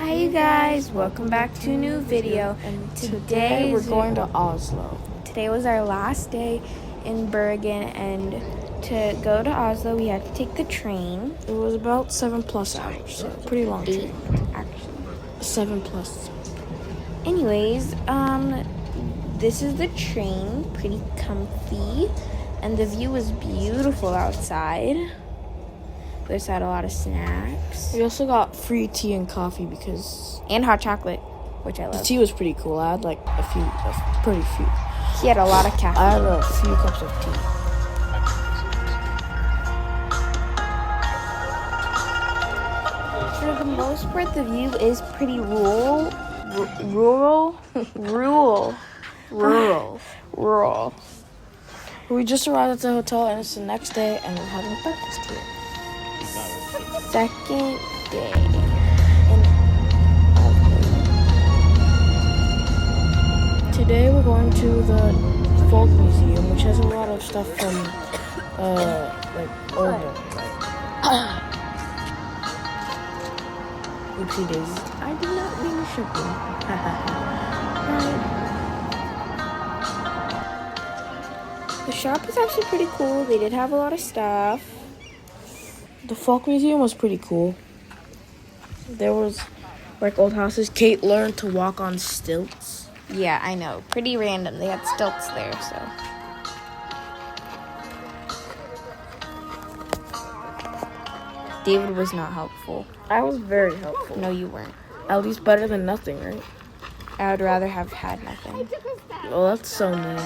Hi you guys, welcome back to a new video. And today we're going to Oslo. Today was our last day in Bergen, and to go to Oslo we had to take the train. It was about 7+ hours, so pretty long 8 train. actually. 7+. Anyways, this is the train, pretty comfy, and the view was beautiful outside. We also had a lot of snacks. We also got free tea and coffee And hot chocolate, which I the love. tea was pretty cool. I had like pretty few. He had a lot of caffeine. I had a few cups of tea. For the most part, the view is pretty rural. We just arrived at the hotel and it's the next day and we're having breakfast here. Second day. Today we're going to the Folk Museum, which has a lot of stuff from older. Oopsie daisy. I did not mean to show you. Right. The shop is actually pretty cool. They did have a lot of stuff. The Folk Museum was pretty cool. There was like old houses. Kate learned to walk on stilts. Yeah, I know. Pretty random. They had stilts there, so. David was not helpful. I was very helpful. No, you weren't. At least better than nothing, right? I would rather have had nothing. Well, that's so mean.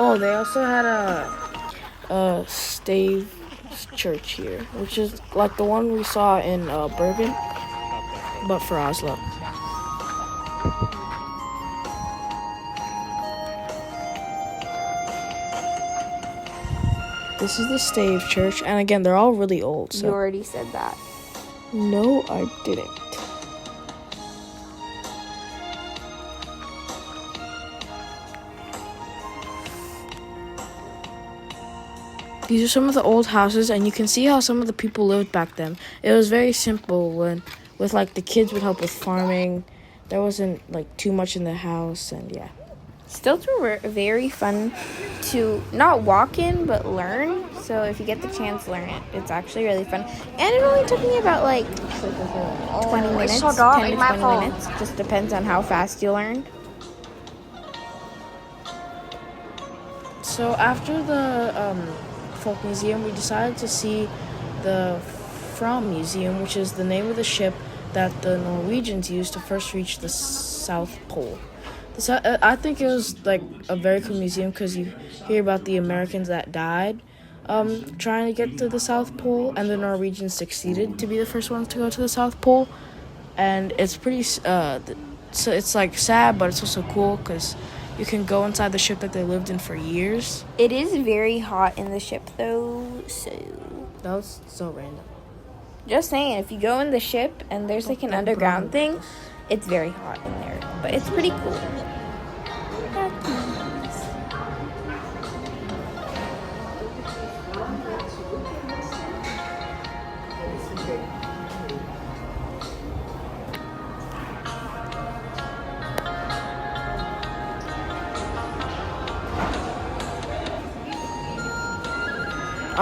Oh, they also had a stave church here, which is like the one we saw in Bergen, but for Oslo. This is the stave church, and again, they're all really old. So. You already said that. No, I didn't. These are some of the old houses, and you can see how some of the people lived back then. It was very simple with like the kids would help with farming. There wasn't like too much in the house, and yeah. Stilts were very fun to not walk in, but learn. So if you get the chance, learn it. It's actually really fun. And it only took me about like 20 minutes, 10 to 20 minutes. Just depends on how fast you learn. So after the Folk Museum, we decided to see the Vòng Museum, which is the name of the ship that the Norwegians used to first reach the South Pole. So I think it was like a very cool museum because you hear about the Americans that died trying to get to the South Pole, and the Norwegians succeeded to be the first ones to go to the South Pole. And it's pretty so it's like sad, but it's also cool because you can go inside the ship that they lived in for years. It is very hot in the ship though, so That was so random. just saying, if you go in the ship and there's like an underground thing, it's very hot in there, but it's pretty cool.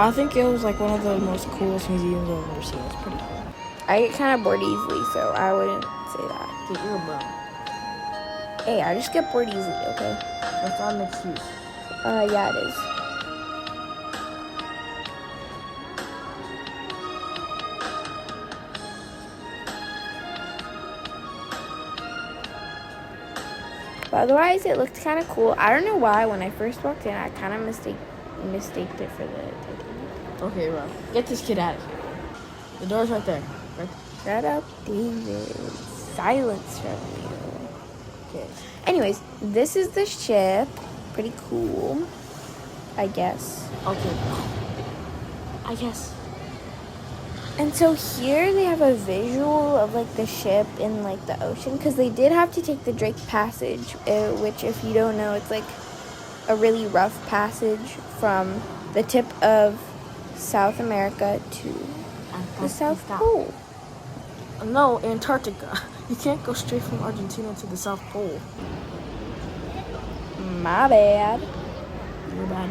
I think it was like one of the most coolest museums I've ever seen. It's pretty cool. I get kind of bored easily, so I wouldn't say that. Dude, you're a bum. Hey, I just get bored easily, okay? That's not an excuse. Yeah, it is. But otherwise, it looked kind of cool. I don't know why, when I first walked in, I kind of mistaked it for the Titanic. Okay, bro. Get this kid out of here. The door's right there. Right. Shut up, David. Silence from you. Okay. Anyways, this is the ship. Pretty cool, I guess. Okay. I guess. And so here they have a visual of like the ship in like the ocean, because they did have to take the Drake Passage, which if you don't know, it's like a really rough passage from the tip of South America to The South Pole. No, Antarctica. You can't go straight from Argentina to the South Pole. My bad. You're bad.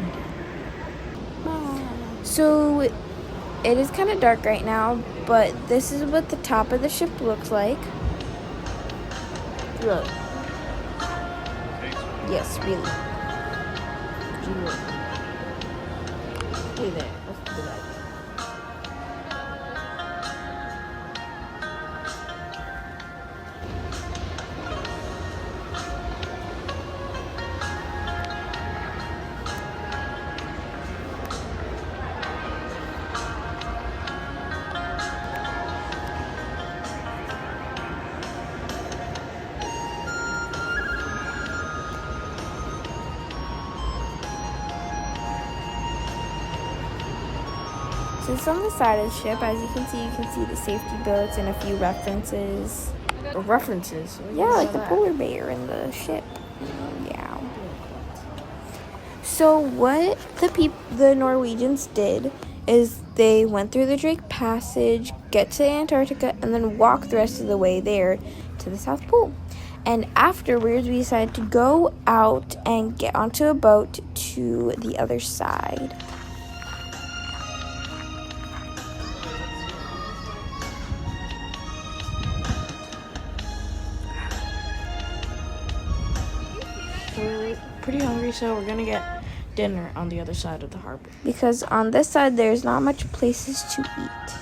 So it is kind of dark right now, but this is what the top of the ship looks like. Really? Yes, really. Hey there. That's the good idea. So it's on the side of the ship. As you can see the safety boats and a few references. References? Yeah, like the polar bear in the ship. Yeah. So what the Norwegians did is they went through the Drake Passage, get to Antarctica, and then walk the rest of the way there to the South Pole. And afterwards, we decided to go out and get onto a boat to the other side. We're pretty hungry, so we're gonna get dinner on the other side of the harbor. Because on this side, there's not much places to eat.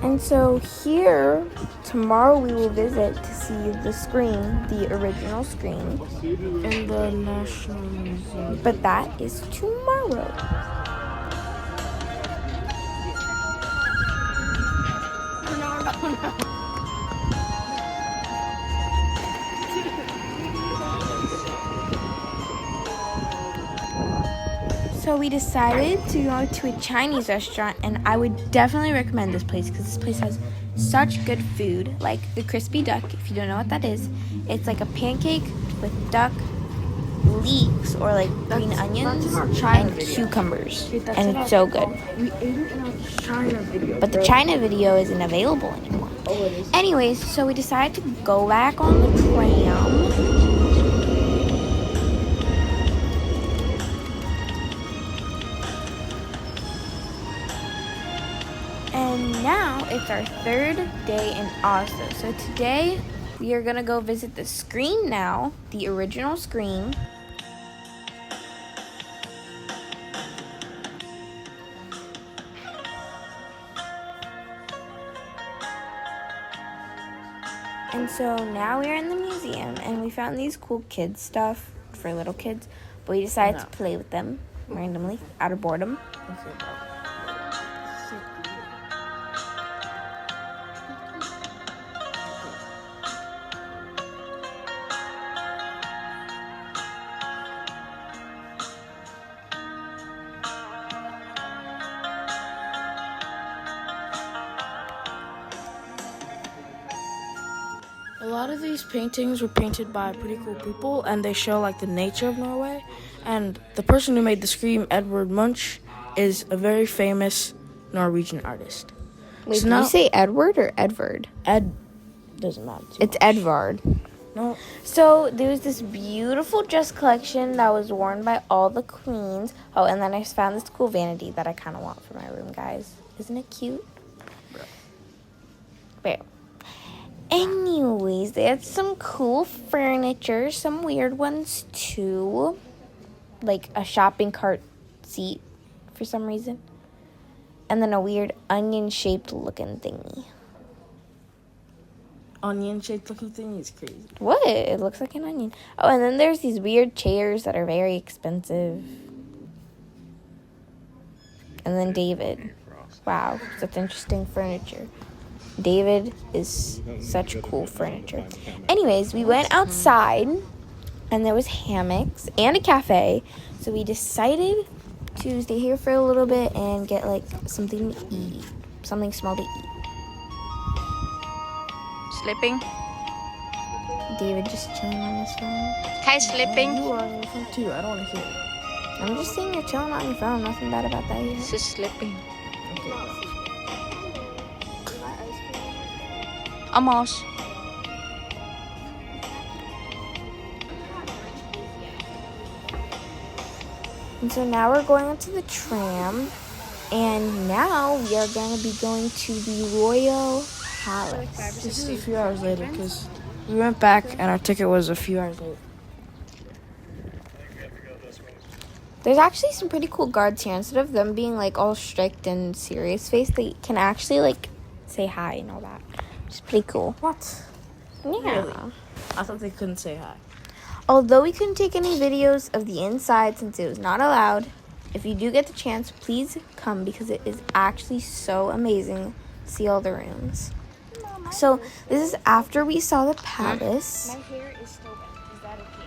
And so here, tomorrow we will visit to see the screen, the original screen. In the National Museum. But that is tomorrow. So we decided to go to a Chinese restaurant, and I would definitely recommend this place because this place has such good food, like the crispy duck. If you don't know what that is, it's like a pancake with duck leeks or like green onions and cucumbers, and it's so good. We ate it in our China video. But the China video isn't available anymore. Oh, it is. Anyways, so we decided to go back on the tram. And now it's our third day in Oslo. So today we are gonna go visit the screen now, the original screen. And so now we're in the museum, and we found these cool kids stuff for little kids, but we decided to play with them randomly out of boredom. A lot of these paintings were painted by pretty cool people, and they show like the nature of Norway. And the person who made the scream, Edvard Munch, is a very famous Norwegian artist. Wait, did you say Edward or Edvard? Ed doesn't matter. It's Edvard. No. So there was this beautiful dress collection that was worn by all the queens. Oh, and then I found this cool vanity that I kind of want for my room, guys. Isn't it cute? But anyways, they had some cool furniture, some weird ones too. like a shopping cart seat for some reason. And then a weird onion-shaped looking thingy. Onion-shaped looking thing is crazy. What? It looks like an onion. Oh, and then there's these weird chairs that are very expensive. And then David. Wow, such interesting furniture. David is such cool furniture. Anyways, we went outside, and there was hammocks and a cafe. So we decided to stay here for a little bit and get, like, something to eat. Something small to eat. Sleeping? David just chilling on his phone. Kai sleeping? You are on your phone too. I don't want to hear it. I'm just saying you're chilling on your phone. Nothing bad about that either. She's sleeping. Okay. Almost. And so now we're going onto the tram. And now we are going to be going to the Royal Palace. This is a few hours later because we went back and our ticket was a few hours late. There's actually some pretty cool guards here. Instead of them being like all strict and serious face, they can actually like say hi and all that. It's pretty cool. What? Yeah. Really? I thought they couldn't say hi. Although we couldn't take any videos of the inside since it was not allowed, if you do get the chance, please come because it is actually so amazing to see all the rooms. So this is after we saw the palace. My hair is still wet. Is that okay?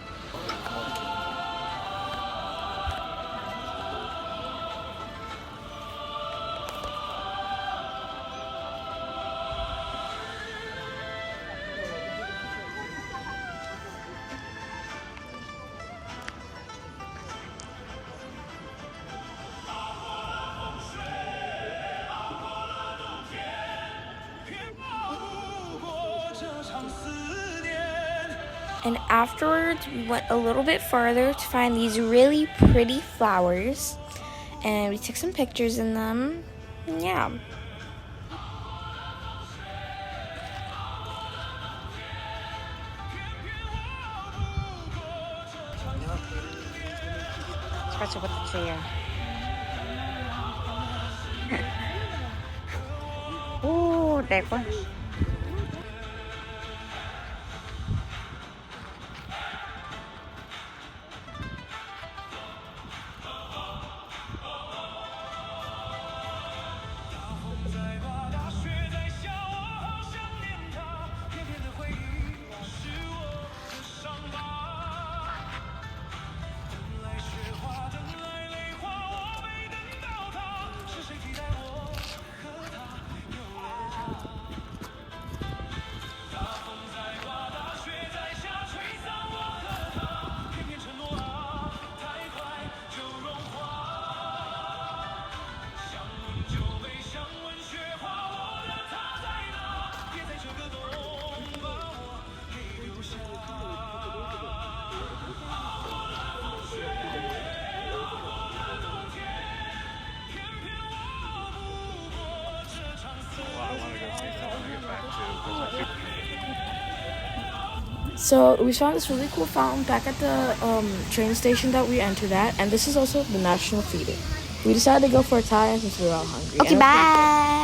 And afterwards, we went a little bit farther to find these really pretty flowers. And we took some pictures in them. Yeah. Especially with the chair. Ooh, đẹp quá. So we found this really cool fountain back at the train station that we entered at, and this is also the National Theater. We decided to go for a tie since we were all hungry. Okay, bye.